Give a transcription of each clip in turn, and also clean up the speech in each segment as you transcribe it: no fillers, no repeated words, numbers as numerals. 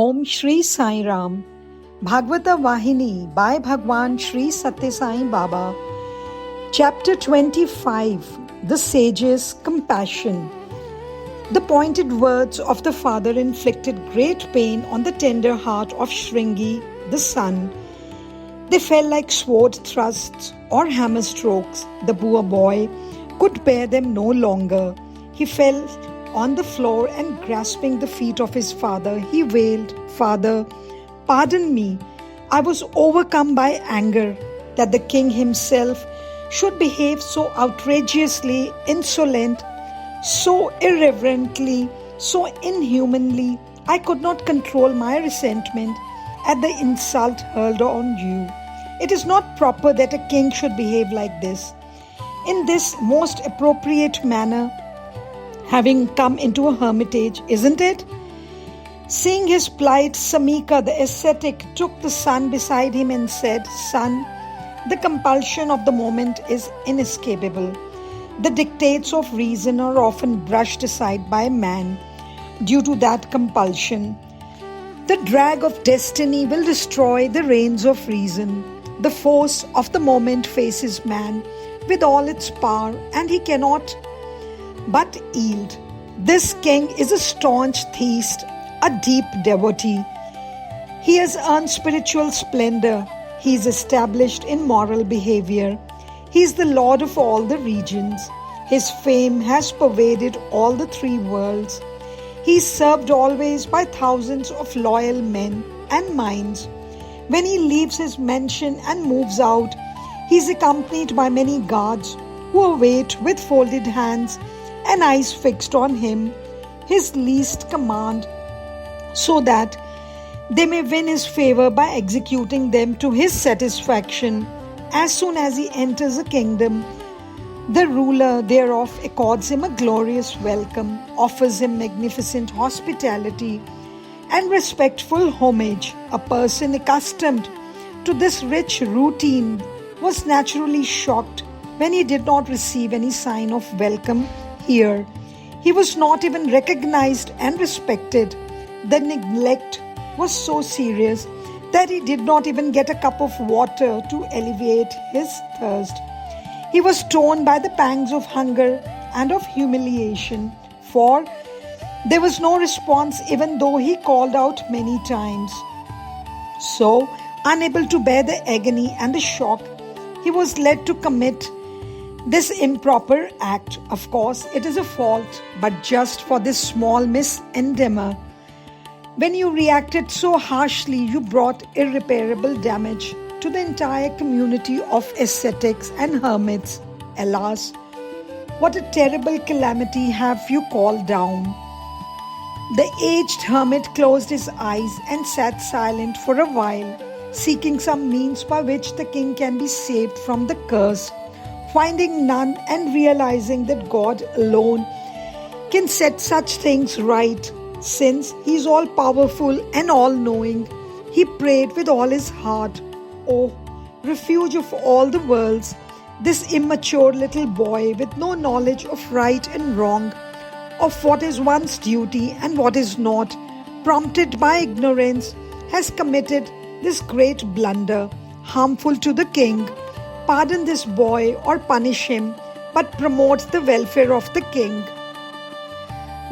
Om Shri Sai Ram, Bhagavata Vahini by Bhagwan Shri Satya Sai Baba. Chapter 25, The Sage's Compassion. The pointed words of the father inflicted great pain on the tender heart of Shringi, the son. They fell like sword thrusts or hammer strokes. The poor boy could bear them no longer. He fell on the floor and grasping the feet of his father, he wailed, "Father, pardon me. I was overcome by anger that the king himself should behave so outrageously insolent, so irreverently, so inhumanly. I could not control my resentment at the insult hurled on you. It is not proper that a king should behave like this. In this most appropriate manner, having come into a hermitage, isn't it?" Seeing his plight, Samika the ascetic took the son beside him and said, "Son, the compulsion of the moment is inescapable. The dictates of reason are often brushed aside by man due to that compulsion. The drag of destiny will destroy the reins of reason. The force of the moment faces man with all its power, and he cannot but yield. This king is a staunch theist, a deep devotee. He has earned spiritual splendor. He is established in moral behavior. He is the lord of all the regions. His fame has pervaded all the three worlds. He is served always by thousands of loyal men and minds. When he leaves his mansion and moves out, he is accompanied by many guards who await with folded hands and eyes fixed on him, his least command, so that they may win his favor by executing them to his satisfaction. As soon as he enters a kingdom, the ruler thereof accords him a glorious welcome, offers him magnificent hospitality and respectful homage. A person accustomed to this rich routine was naturally shocked when he did not receive any sign of welcome here. He was not even recognized and respected. The neglect was so serious that he did not even get a cup of water to alleviate his thirst. He was torn by the pangs of hunger and of humiliation, for there was no response even though he called out many times. So, unable to bear the agony and the shock, he was led to commit this improper act. Of course, it is a fault, but just for this small misendeavor. When you reacted so harshly, you brought irreparable damage to the entire community of ascetics and hermits. Alas, what a terrible calamity have you called down." The aged hermit closed his eyes and sat silent for a while, seeking some means by which the king can be saved from the curse. Finding none and realizing that God alone can set such things right, since He is all powerful and all knowing, he prayed with all his heart, "O refuge of all the worlds, this immature little boy with no knowledge of right and wrong, of what is one's duty and what is not, prompted by ignorance, has committed this great blunder, harmful to the king. Pardon this boy or punish him, but promote the welfare of the king."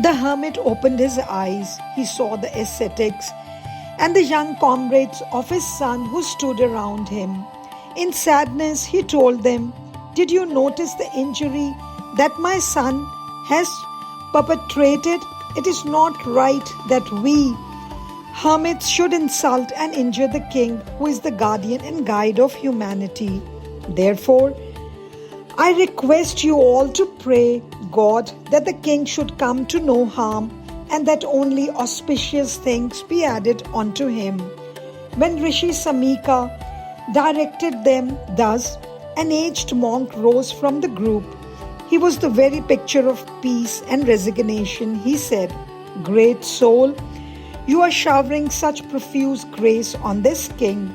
The hermit opened his eyes. He saw the ascetics and the young comrades of his son who stood around him. In sadness, he told them, "Did you notice the injury that my son has perpetrated? It is not right that we, hermits, should insult and injure the king who is the guardian and guide of humanity. Therefore, I request you all to pray God that the king should come to no harm and that only auspicious things be added unto him." When Rishi Samika directed them thus, an aged monk rose from the group. He was the very picture of peace and resignation. He said, "Great soul, you are showering such profuse grace on this king.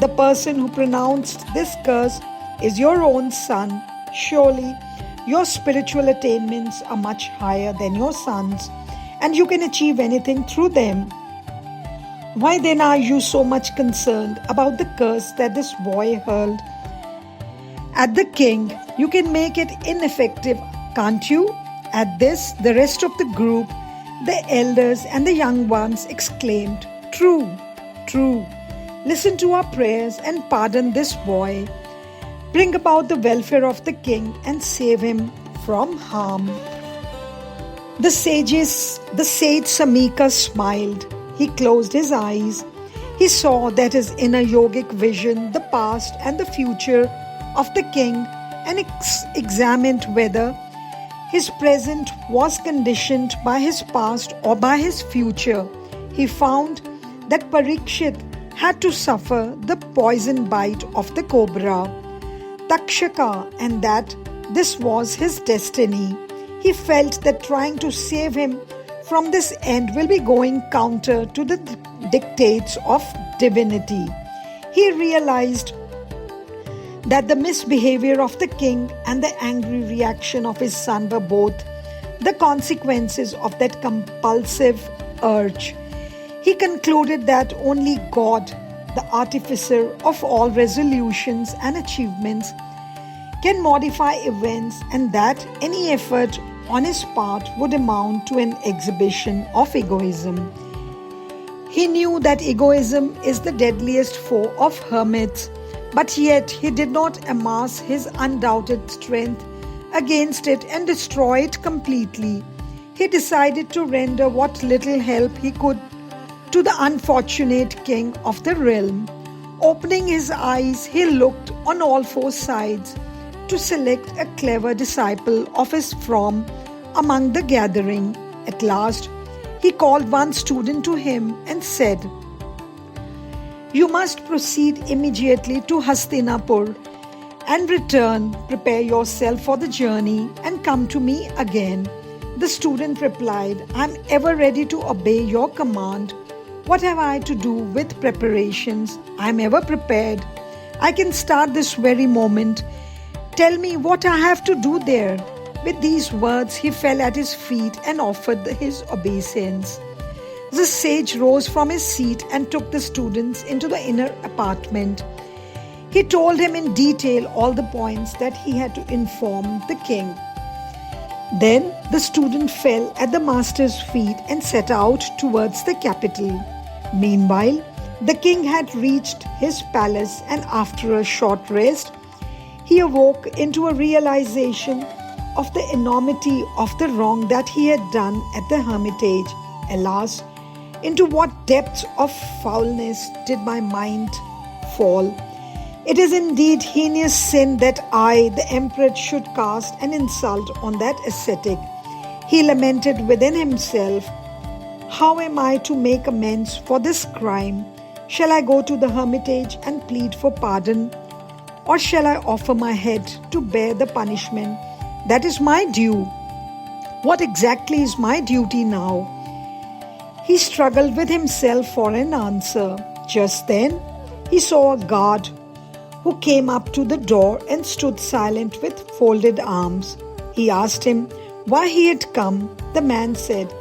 The person who pronounced this curse is your own son. Surely your spiritual attainments are much higher than your son's, and you can achieve anything through them. Why then are you so much concerned about the curse that this boy hurled at the king? You can make it ineffective, can't you?" At this, the rest of the group, the elders and the young ones, exclaimed, "True, true. Listen to our prayers and pardon this boy. Bring about the welfare of the king and save him from harm." The sage Samika smiled. He closed his eyes. He saw that his inner yogic vision, the past and the future of the king, and examined whether his present was conditioned by his past or by his future. He found that Parikshit had to suffer the poison bite of the cobra, Takshaka, and that this was his destiny. He felt that trying to save him from this end will be going counter to the dictates of divinity. He realized that the misbehavior of the king and the angry reaction of his son were both the consequences of that compulsive urge. He concluded that only God, the artificer of all resolutions and achievements, can modify events, and that any effort on his part would amount to an exhibition of egoism. He knew that egoism is the deadliest foe of hermits, but yet he did not amass his undoubted strength against it and destroy it completely. He decided to render what little help he could to the unfortunate king of the realm. Opening his eyes, he looked on all four sides to select a clever disciple of his from among the gathering. At last, he called one student to him and said, "You must proceed immediately to Hastinapur and return. Prepare yourself for the journey and come to me again." The student replied, "I am ever ready to obey your command. What have I to do with preparations? I am ever prepared. I can start this very moment. Tell me what I have to do there." With these words, he fell at his feet and offered his obeisance. The sage rose from his seat and took the students into the inner apartment. He told him in detail all the points that he had to inform the king. Then the student fell at the master's feet and set out towards the capital. Meanwhile, the king had reached his palace, and after a short rest, he awoke into a realization of the enormity of the wrong that he had done at the hermitage. Alas, into what depths of foulness did my mind fall? It is indeed heinous sin that I, the emperor, should cast an insult on that ascetic. He lamented within himself, "How am I to make amends for this crime? Shall I go to the hermitage and plead for pardon? Or shall I offer my head to bear the punishment that is my due? What exactly is my duty now?" He struggled with himself for an answer. Just then, he saw a guard who came up to the door and stood silent with folded arms. He asked him why he had come. The man said,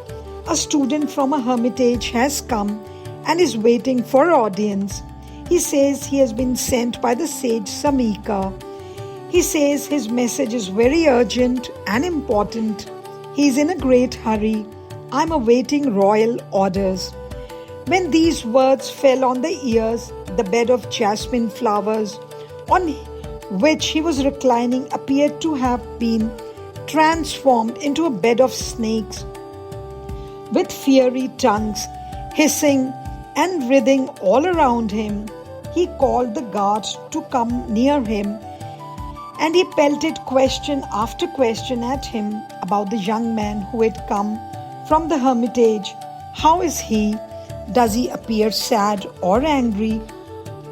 "A student from a hermitage has come and is waiting for audience. He says he has been sent by the sage Samika. He says his message is very urgent and important. He is in a great hurry. I am awaiting royal orders." When these words fell on the ears, the bed of jasmine flowers on which he was reclining appeared to have been transformed into a bed of snakes with fiery tongues hissing and writhing all around him. He called the guards to come near him, and he pelted question after question at him about the young man who had come from the hermitage. How is he? Does he appear sad or angry?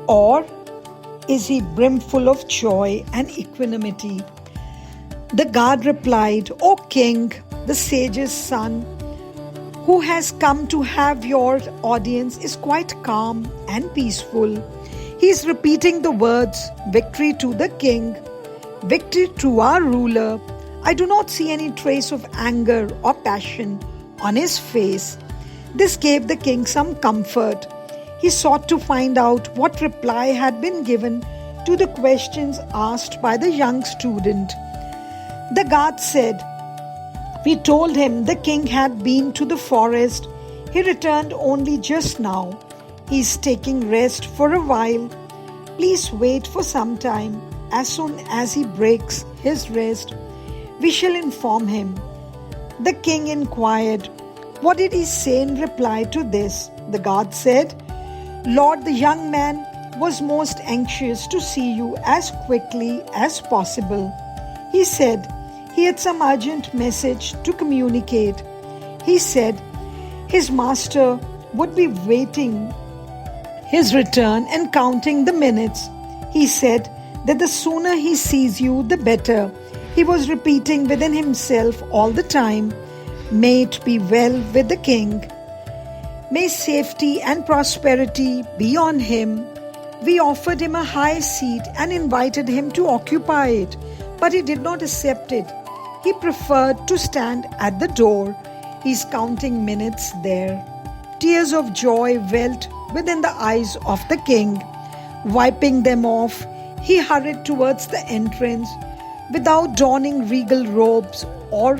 Or is he brimful of joy and equanimity? The guard replied, "O king, the sage's son, who has come to have your audience, is quite calm and peaceful. He is repeating the words, 'Victory to the king, victory to our ruler.' I do not see any trace of anger or passion on his face." This gave the king some comfort. He sought to find out what reply had been given to the questions asked by the young student. The guard said, "We told him the king had been to the forest. He returned only just now. He is taking rest for a while. Please wait for some time. As soon as he breaks his rest, we shall inform him." The king inquired, "What did he say in reply to this?" The guard said, "Lord, the young man was most anxious to see you as quickly as possible. He said he had some urgent message to communicate. He said his master would be waiting his return and counting the minutes. He said that the sooner he sees you, the better. He was repeating within himself all the time, 'May it be well with the king. May safety and prosperity be on him.' We offered him a high seat and invited him to occupy it, but he did not accept it. He preferred to stand at the door. He's counting minutes there." Tears of joy welled within the eyes of the king. Wiping them off, he hurried towards the entrance. Without donning regal robes or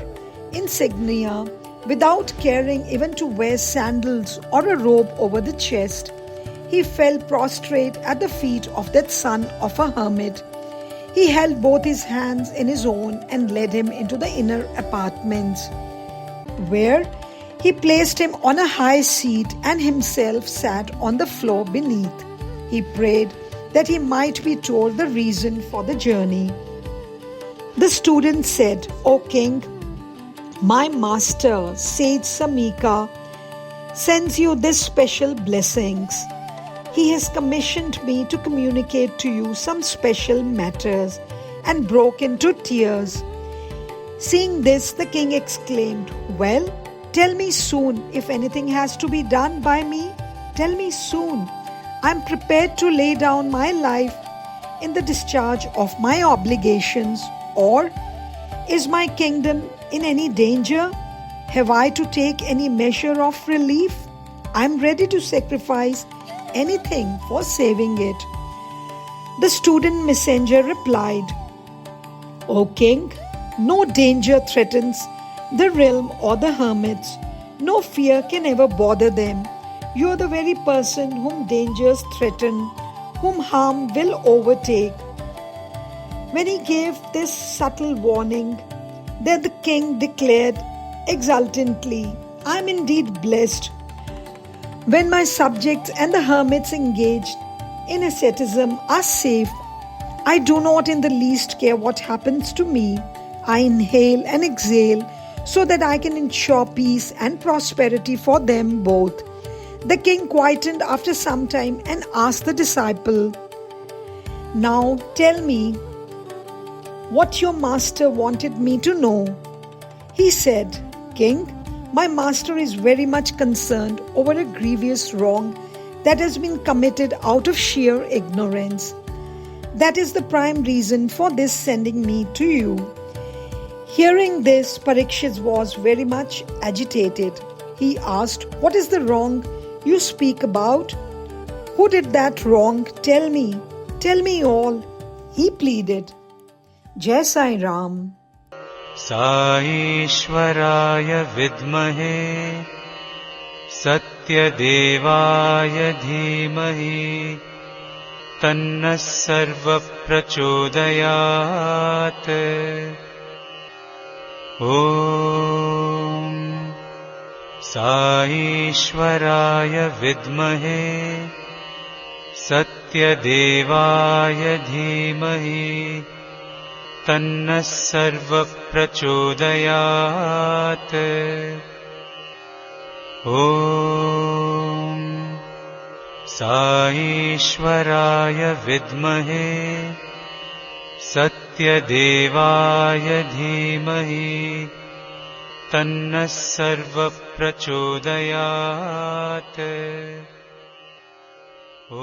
insignia, without caring even to wear sandals or a robe over the chest, he fell prostrate at the feet of that son of a hermit. He held both his hands in his own and led him into the inner apartments, where he placed him on a high seat and himself sat on the floor beneath. He prayed that he might be told the reason for the journey. The student said, "O king, my master, Sage Samika, sends you these special blessings. He has commissioned me to communicate to you some special matters," and broke into tears. Seeing this, the king exclaimed, "Well, tell me soon. If anything has to be done by me, tell me soon. I am prepared to lay down my life in the discharge of my obligations. Or is my kingdom in any danger? Have I to take any measure of relief? I am ready to sacrifice anything for saving it." The student messenger replied, "O king, no danger threatens the realm or the hermits. No fear can ever bother them. You are the very person whom dangers threaten, whom harm will overtake." When he gave this subtle warning, then the king declared exultantly, "I am indeed blessed. When my subjects and the hermits engaged in asceticism are safe, I do not in the least care what happens to me. I inhale and exhale so that I can ensure peace and prosperity for them both." The king quietened after some time and asked the disciple, "Now tell me what your master wanted me to know." He said, "King, my master is very much concerned over a grievous wrong that has been committed out of sheer ignorance. That is the prime reason for this sending me to you." Hearing this, Parikshit was very much agitated. He asked, "What is the wrong you speak about? Who did that wrong? Tell me all," he pleaded. Jai Sai Ram. साईश्वराय विद्महे सत्यदेवाय धीमहि तन्नः सर्वः प्रचोदयात्। ॐ साईश्वराय विद्महे सत्यदेवाय धीमहि तन्नः सर्वः प्रचोदयात्। ॐ साईश्वराय विद्महे सत्यदेवाय धीमहि तन्नः सर्वः प्रचोदयात्। ॐ